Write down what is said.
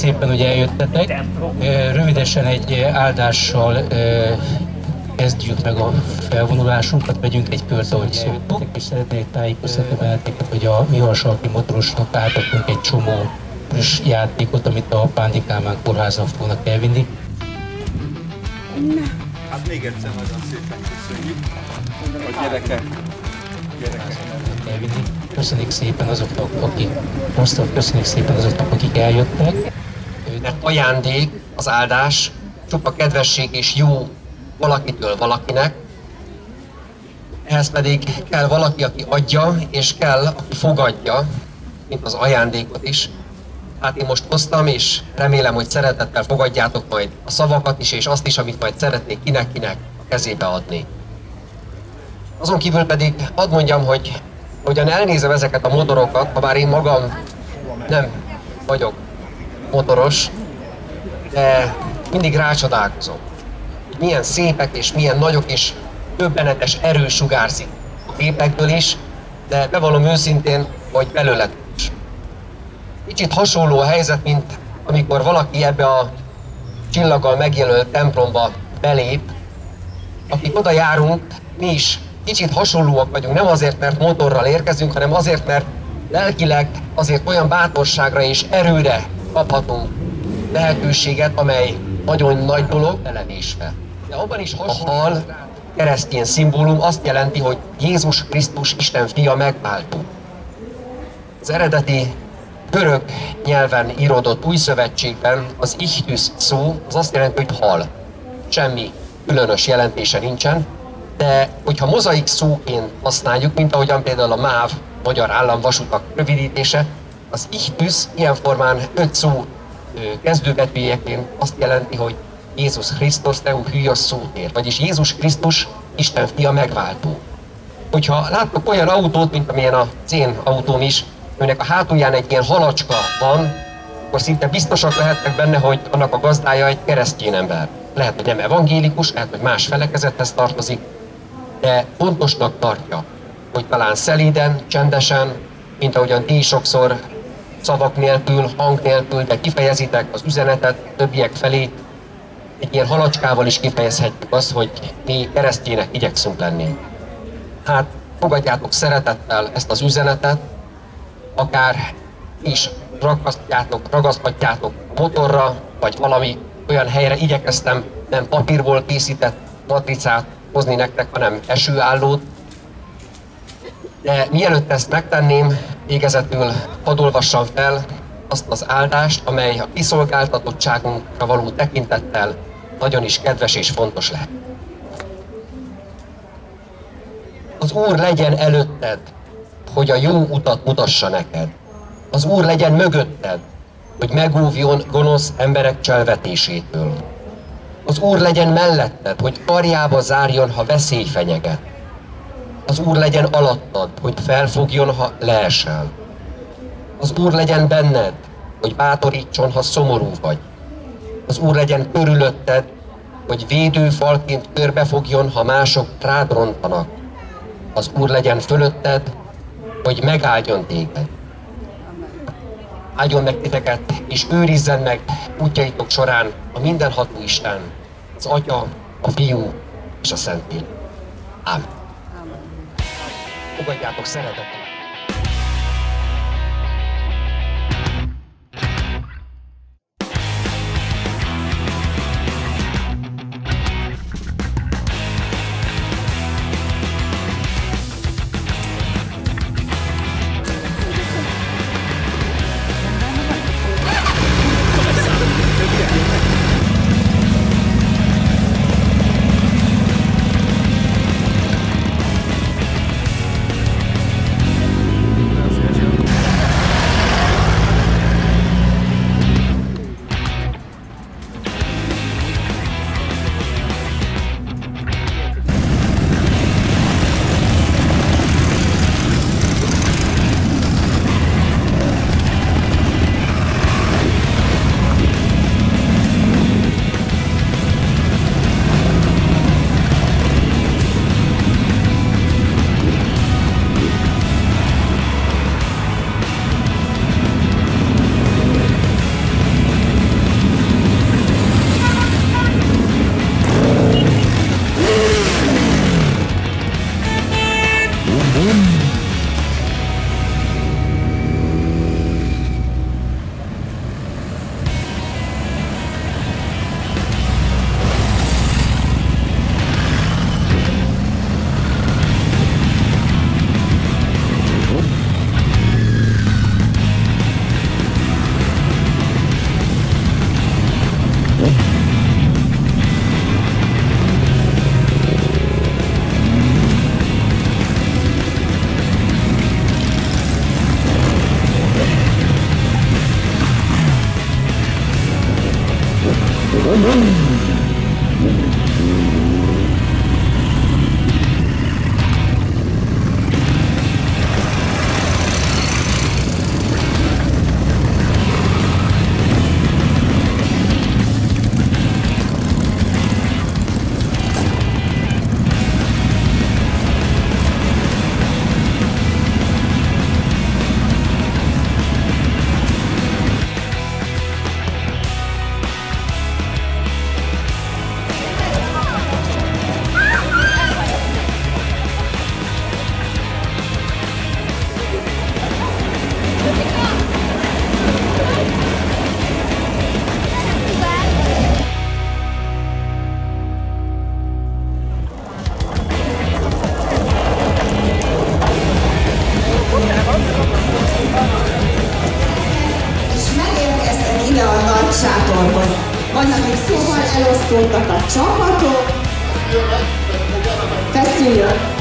szépen, hogy eljöttetek. Rövidesen egy áldással kezdjük meg a felvonulásunkat, megyünk egy kört, ahogy szóltok, és szeretnék tájékoztatni benneteket, hogy a Mihasalki motorosnak átadtunk egy csomó friss játékot, amit a Pándi Kálmán kórháznak fognak elvinni. Hát még egyszer nagyon szépen köszönjük, a gyerekek. Elvinni. Köszönjük szépen azoknak, akik hoztak, köszönjük szépen azoknak, akik eljöttek. Mert ajándék, az áldás, csupa kedvesség és jó valakitől valakinek. Ehhez pedig kell valaki, aki adja, és kell, aki fogadja, mint az ajándékot is. Hát én most hoztam, és remélem, hogy szeretettel fogadjátok majd a szavakat is, és azt is, amit majd szeretnék kinek-kinek a kezébe adni. Azon kívül pedig hadd mondjam, hogy hogyan elnézem ezeket a motorokat, ha bár én magam nem vagyok motoros, de mindig rácsodálkozom, hogy milyen szépek és milyen nagyok és döbbenetes erő sugárzik a képekből is, de bevallom őszintén, hogy belőletek is. Kicsit hasonló a helyzet, mint amikor valaki ebbe a csillaggal megjelölt templomba belép, akik oda járunk, mi is kicsit hasonlóak vagyunk, nem azért, mert motorral érkezünk, hanem azért, mert lelkileg azért olyan bátorságra és erőre kaphatunk lehetőséget, amely nagyon nagy dolog belevésve. De abban is hasonló. A hal, keresztény szimbólum azt jelenti, hogy Jézus Krisztus Isten fia megváltó. Az eredeti görög nyelven íródott új szövetségben az ichthys szó az azt jelenti, hogy hal. Semmi különös jelentése nincsen, de hogyha mozaik szóként használjuk, mint ahogyan például a MÁV, Magyar Államvasutak rövidítése, az ichthys ilyen formán 5 szó kezdőbetűjeként azt jelenti, hogy Jézus Krisztus Theou Hűjos szótér, vagyis Jézus Krisztus Isten fia megváltó. Hogyha láttok olyan autót, mint amilyen az én autóm is, aminek a hátulján egy ilyen halacska van, akkor szinte biztosak lehetnek benne, hogy annak a gazdája egy keresztény ember. Lehet, hogy nem evangélikus, lehet, hogy más felekezethez tartozik, de fontosnak tartja, hogy talán szelíden, csendesen, mint ahogyan ti is sokszor szavak nélkül, hang nélkül, de kifejezitek az üzenetet többiek felé, egy ilyen halacskával is kifejezhetjük azt, hogy mi keresztjének igyekszünk lenni. Hát fogadjátok szeretettel ezt az üzenetet, akár is ragaszthatjátok a motorra, vagy valami olyan helyre igyekeztem nem papírból készített matricát hozni nektek, hanem esőállót. De mielőtt ezt megtenném, végezetül hadd olvassam fel azt az áldást, amely a kiszolgáltatottságunkra való tekintettel nagyon is kedves és fontos lehet. Az Úr legyen előtted, hogy a jó utat mutassa neked. Az Úr legyen mögötted, hogy megóvjon gonosz emberek cselvetésétől. Az Úr legyen melletted, hogy karjába zárjon, ha veszély fenyeget. Az Úr legyen alattad, hogy felfogjon, ha leesel. Az Úr legyen benned, hogy bátorítson, ha szomorú vagy. Az Úr legyen körülötted, hogy védőfalként körbefogjon, ha mások rád rontanak. Az Úr legyen fölötted, hogy megáldjon téged. Áldjon meg titeket, és őrizzen meg útjaitok során a mindenható Isten, az Atya, a Fiú és a Szentlélek. Ámen. Fogadjátok szeretettel! sátorhoz. Anyadik szóval elosztódtak a csapatok. Feszüljön!